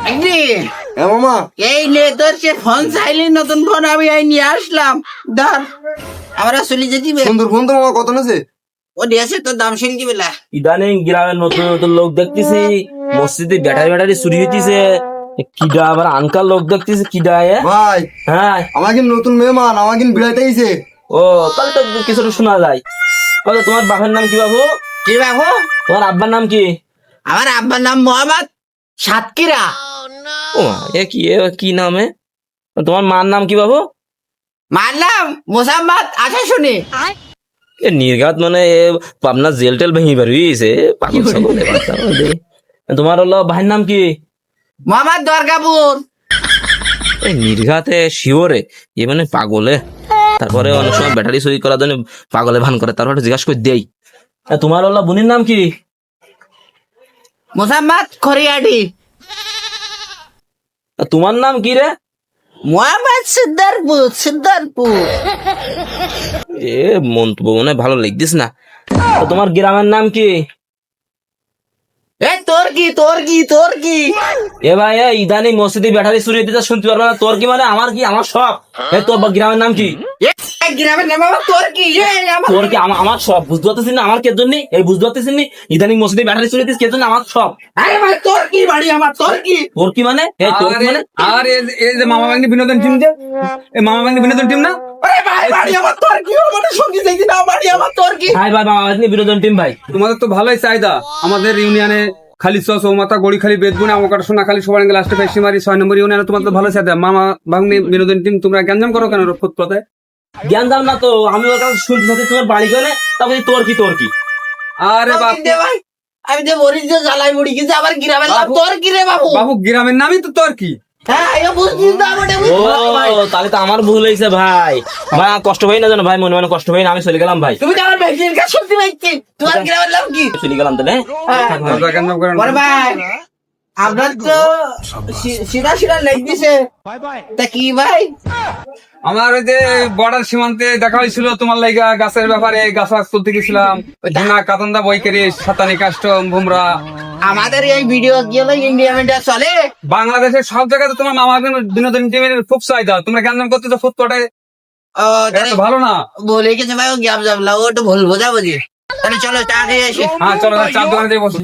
মামা এই নে তোর সে ফোন চাইলি, নতুন ফোন আমি এই নিয়ে আসলাম। ধর, আমরা চলে যেতে সুন্দর ফোন তো মামা, কত নেছে? ও দিয়েছে তোর দাম শুনছি বেলা। ইদানিং গ্রামের নতুন নতুন লোক দেখতেছি, মসজিদে ব্যাটারি ব্যাটারি চুরি হইতেছে। কিডা আবার আনকার লোক দেখতেছি, কিডা ভাই হ্যাঁ। আমার কিন্তু নতুন মেহমান, আমার কিন্তু বিড়াইতে গেছে। ও তাহলে তো কিছুটা শোনা যায়। বলো, তোমার বাপের নাম কি বাবু? কি বাবু? তোমার আব্বার নাম কি? আমার আব্বার নাম মোহাম্মদ সাতকিরা। ও কি নামে? তোমার মার নাম কি বাবু? মার নাম মোসাম্মদ আশা শুনি। নির্ঘাত মানে আপনার জেল টেল ভেঙে বেরিয়েছে পাগল ছাগল এ বাচ্চা বলে। তোমার হলো ভাইয়ের নাম কি? মোহাম্মদ দরগাপুর। এই নির্ঘাতে শিওরে এ মানে পাগলে। তারপরে অনেক সময় ব্যাটারি চুরি করার জন্য পাগলে ভান করে, তারপরে জিজ্ঞাসা করে দেই। তোমার হলো বোনের নাম কি? মোসাম্মদ খরিয়াটি। তোমার নাম কি রে? মোহাম্মদ সিদ্দারপুর সিদ্দারপুর। এ মন্তব্য মনে হয় ভালো লিখদিস না। তোমার গ্রামের নাম কি? এ তোর কি তোর কি তোর কি? এ ভাই ইদানি মসজিদে ব্যাটারি চুরি হইতে শুনতে পারবে না। তোর কি মানে আমার কি? আমার সব। তোর গ্রামের নাম কি? এ গ্রামের নাম আমার, তোর কি? তোর কি? আমার সব বুঝতে পারতেছি না। আমার কে জন্য এই বুঝতে পারতেছি না। ইদানিং মসজিদে ব্যাটারি চুরি হইতেছে কে জন্য? আমার সব। আরে ভাই তোর কি বাড়ি আমার, তোর কি? তোর কি মানে? তোর কি মানে? আর এই যে মামা বাগনি বিনোদন টিম, যে এই মামা বাগনি বিনোদন টিম না? আরে ভাই বাড়ি আমার, তোর কি? মানে সঙ্গী চাইছি না, বাড়ি আমার, তোর কি? হাই ভাই মামা বিনোদন টিম ভাই। তোমাদের তো ভালোই চাহিদা। আমাদের ইউনিয়নে খালি চৌমাথা গড়ি খালি বেদগুনে আমাকার সোনা খালি সবার লাস্টে ফেসি মারি 6 নম্বর ইউনিয়নে তোমাদের তো ভালো চাহিদা। মামা বাগনি বিনোদন টিম তোমরা গ্যাঞ্জাম করো কেন ফুটপাতে? জ্ঞান দাম না তো, আমি ওর কাছে শুনতে চাচ্ছি তোমার বাড়ি গেলে তারপরে তোর কি তোর কি? আরে বাপ, দে ভাই, আমি যে মরি যে জ্বালাই মুড়ি কিন্তু আমার গ্রামের নাম তোর কি রে বাবু? বাবু গ্রামের নামই তো তোর কি? হ্যাঁ এটা বুঝছিস না, আমাকে ও তাহলে তো আমার ভুল হয়েছে ভাই। ভাই কষ্ট হয় না জানো ভাই, মনে মনে কষ্ট হয় না। আমি চলে গেলাম ভাই, তুমি তো আমার ভ্যাকসিন কাজ শুনতে পাইছি। তোমার গ্রামের নাম কি? চলে গেলাম তাহলে। তোমরা গ্যাঞ্জাম করো না। বড় ভাই আপনার তো সিধা সিধা লেগ দিছে, তা কি ভাই? আমার ওই যে বর্ডার সীমান্তে দেখা হয়েছিল তোমার লাইগা গাছের ব্যাপারে, গাছ তুলতে গেছিলাম। ধুনা কাতন্দা বই করে সাতানি কাস্টম ভুমরা। আমাদের এই ভিডিও কি হলো, ইন্ডিয়া মিডিয়া চলে বাংলাদেশের সব জায়গায় তো তোমার মামা বিনোদন টিমের খুব চাহিদা। তোমরা গ্যাঞ্জাম করতে তো ফুটপাতে, ও এটা তো ভালো না। বলে গেছে ভাই, ও গ্যাপ জামলা, ও একটু ভুল বোঝা বুঝি। তাহলে চলো চা খেয়ে আসি। হ্যাঁ চলো চার দোকানে যাই বসি।